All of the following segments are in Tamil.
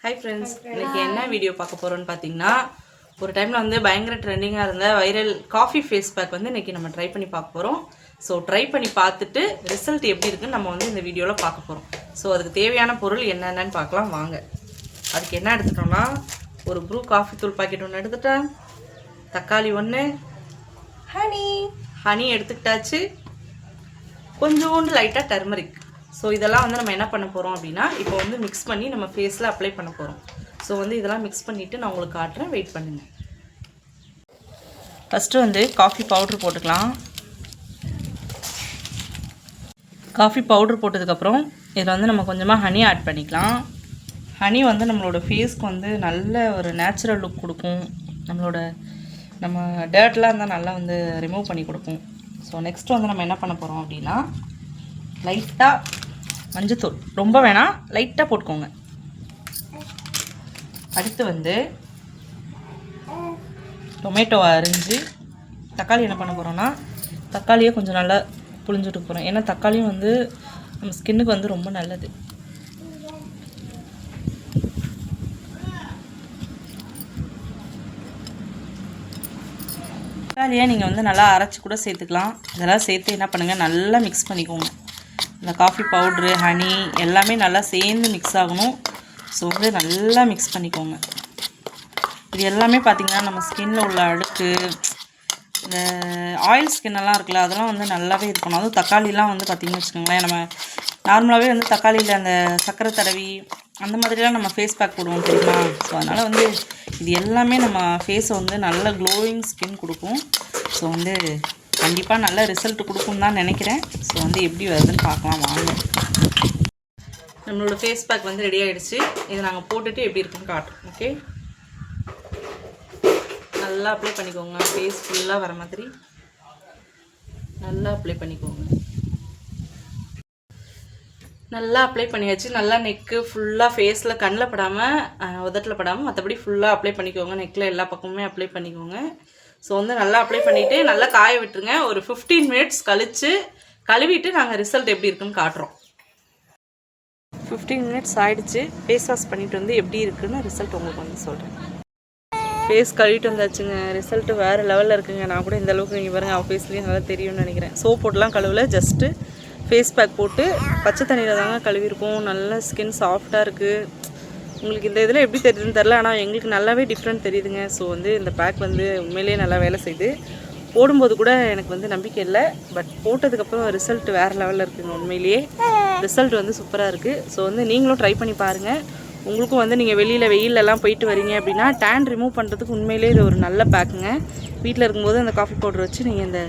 Hi friends, இன்னைக்கு என்ன வீடியோ பார்க்க போறோம்னு பாத்தீங்கன்னா ஒரு டைம்ல வந்து பயங்கர ட்ரெண்டிங்கா இருந்த வைரல் காஃபி ஃபேஸ் பேக் வந்து இன்னைக்கு நம்ம ட்ரை பண்ணி பார்க்க போறோம். சோ ட்ரை பண்ணி பார்த்துட்டு ரிசல்ட் எப்படி இருக்குன்னு நம்ம வந்து இந்த வீடியோல பார்க்க போறோம். சோ அதுக்கு தேவையான பொருள் என்னென்னன்னு பார்க்கலாம் வாங்க. அதுக்கு என்ன எடுத்துட்டோம்னா ஒரு ப்ரூ காஃபி தூள் பாக்கெட் ஒன்னு எடுத்துட்டேன். தக்காளி ஒன்னு, ஹனி எடுத்துக்கிட்டாச்சு. கொஞ்சோண்டு லைட்டா டர்மரிக். ஸோ இதெல்லாம் வந்து நம்ம என்ன பண்ண போகிறோம் அப்படின்னா இப்போ வந்து மிக்ஸ் பண்ணி நம்ம ஃபேஸில் அப்ளை பண்ண போகிறோம். ஸோ வந்து இதெல்லாம் மிக்ஸ் பண்ணிவிட்டு நான் உங்களுக்கு காட்டுறேன், வெயிட் பண்ணுங்கள். ஃபஸ்ட்டு வந்து காஃபி பவுட்ரு போட்டுக்கலாம். காஃபி பவுட்ரு போட்டதுக்கப்புறம் இதில் வந்து நம்ம கொஞ்சமாக ஹனி ஆட் பண்ணிக்கலாம். ஹனி வந்து நம்மளோட ஃபேஸ்க்கு வந்து நல்ல ஒரு நேச்சுரல் லுக் கொடுக்கும். நம்ம டர்ட்லாம் இருந்தால் நல்லா வந்து ரிமூவ் பண்ணி கொடுக்கும். ஸோ நெக்ஸ்ட்டு வந்து நம்ம என்ன பண்ண போகிறோம் அப்படின்னா லைட்டாக மஞ்சத்தூள், ரொம்ப வேணாம், லைட்டாக போட்டுக்கோங்க. அடுத்து வந்து டொமேட்டோவை அரிஞ்சு தக்காளி என்ன பண்ண போகிறோன்னா தக்காளியை கொஞ்சம் நல்லா புளிஞ்சுட்டு போகிறோம். ஏன்னா தக்காளியும் வந்து நம்ம ஸ்கின்னுக்கு வந்து ரொம்ப நல்லது. தக்காளியை நீங்கள் வந்து நல்லா அரைச்சி கூட சேர்த்துக்கலாம். இதெல்லாம் சேர்த்து என்ன பண்ணுங்கள், நல்லா மிக்ஸ் பண்ணிக்கோங்க. இந்த காஃபி பவுட்ரு, ஹனி எல்லாமே நல்லா சேர்ந்து மிக்ஸ் ஆகணும். ஸோ வந்து நல்லா மிக்ஸ் பண்ணிக்கோங்க. இது எல்லாமே பார்த்திங்கன்னா நம்ம ஸ்கின்னில் உள்ள அழுக்கு, இந்த ஆயில் ஸ்கின்னெல்லாம் இருக்குல்ல, அதெல்லாம் வந்து நல்லாவே இது பண்ணும். அதுவும் தக்காளிலாம் வந்து பார்த்திங்கன்னு வச்சுக்கோங்களேன், நம்ம நார்மலாகவே வந்து தக்காளியில் அந்த சர்க்கரை தடவி அந்த மாதிரிலாம் நம்ம ஃபேஸ் பேக் போடுவோம் தெரியுமா. ஸோ அதனால் வந்து இது எல்லாமே நம்ம ஃபேஸை வந்து நல்ல க்ளோயிங் ஸ்கின் கொடுக்கும். ஸோ வந்து கண்டிப்பாக நல்ல ரிசல்ட் கொடுக்கும்னு தான் நினைக்கிறேன். ஸோ வந்து எப்படி வருதுன்னு பார்க்கலாம் வாங்க. நம்மளோட ஃபேஸ் பேக் வந்து ரெடி ஆகிடுச்சு. இதை நாங்கள் போட்டுட்டு எப்படி இருக்குன்னு காட்டுறோம். ஓகே, நல்லா அப்ளை பண்ணிக்கோங்க. ஃபேஸ் ஃபுல்லாக வர மாதிரி நல்லா அப்ளை பண்ணிக்கோங்க. நல்லா அப்ளை பண்ணியாச்சு. நல்லா நெக்கு ஃபுல்லாக ஃபேஸில் கண்ணில் படாமல் உதட்டில் படாமல் மற்றபடி ஃபுல்லாக அப்ளை பண்ணிக்கோங்க. நெக்கில் எல்லா பக்கமுமே அப்ளை பண்ணிக்கோங்க. ஸோ வந்து நல்லா அப்ளை பண்ணிவிட்டு நல்லா காய விட்டுருங்க. ஒரு 15 மினிட்ஸ் கழித்து கழுவிட்டு நாங்கள் ரிசல்ட் எப்படி இருக்குன்னு காட்டுறோம். 15 மினிட்ஸ் ஆகிடுச்சு. ஃபேஸ் வாஷ் பண்ணிவிட்டு வந்து எப்படி இருக்குன்னு ரிசல்ட் உங்களுக்கு வந்து சொல்கிறேன். ஃபேஸ் கழுவிட்டு வந்தாச்சுங்க. ரிசல்ட்டு வேறு லெவலில் இருக்குங்க. நான் கூட இந்த அளவுக்கு நீங்கள் பாருங்கள் அவன் ஃபேஸ்லேயும் நல்லா தெரியும்னு நினைக்கிறேன். சோப் போட்டுலாம் கழுவல, ஜஸ்ட்டு ஃபேஸ் பேக் போட்டு பச்சை தண்ணியில் தாங்க கழுவிருக்கோம். நல்ல ஸ்கின் சாஃப்டாக இருக்குது. உங்களுக்கு இந்த இதில் எப்படி தெரியுதுன்னு தெரில, ஆனால் எங்களுக்கு நல்லாவே டிஃப்ரெண்ட் தெரியுதுங்க. ஸோ வந்து இந்த பேக் வந்து உண்மையிலேயே நல்லா வேலை செய்யுது. போடும்போது கூட எனக்கு வந்து நம்பிக்கை இல்லை, பட் போட்டதுக்கப்புறம் ரிசல்ட் வேறு லெவலில் இருக்குதுங்க. உண்மையிலேயே ரிசல்ட் வந்து சூப்பராக இருக்குது. ஸோ வந்து நீங்களும் ட்ரை பண்ணி பாருங்கள். உங்களுக்கும் வந்து நீங்கள் வெயிலெல்லாம் போயிட்டு வரீங்க அப்படின்னா டேன் ரிமூவ் பண்ணுறதுக்கு உண்மையிலேயே இது ஒரு நல்ல பேக்குங்க. வீட்டில் இருக்கும்போது அந்த காஃபி பவுடர் வச்சு நீங்கள் இந்த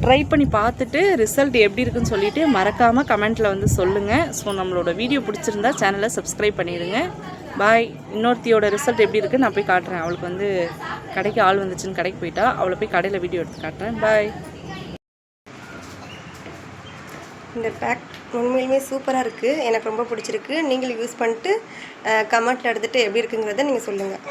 ட்ரை பண்ணி பார்த்துட்டு ரிசல்ட் எப்படி இருக்குன்னு சொல்லிவிட்டு மறக்காமல் கமெண்ட்டில் வந்து சொல்லுங்கள். ஸோ நம்மளோட வீடியோ பிடிச்சிருந்தா சேனலை சப்ஸ்கிரைப் பண்ணிடுங்க. பாய். இன்னொருத்தியோட ரிசல்ட் எப்படி இருக்குன்னு நான் போய் காட்டுறேன். அவளுக்கு வந்து கடைக்கு ஆள் வந்துச்சுன்னு கடைக்கு போயிட்டா. அவளை போய் கடையில் வீடியோ எடுத்து காட்டுறேன். பாய். இந்த பேக் உண்மையிலுமே சூப்பராக இருக்குது. எனக்கு ரொம்ப பிடிச்சிருக்கு. நீங்களும் யூஸ் பண்ணிட்டு கமெண்ட்டில் எடுத்துகிட்டு எப்படி இருக்குங்கிறத நீங்கள் சொல்லுங்கள்.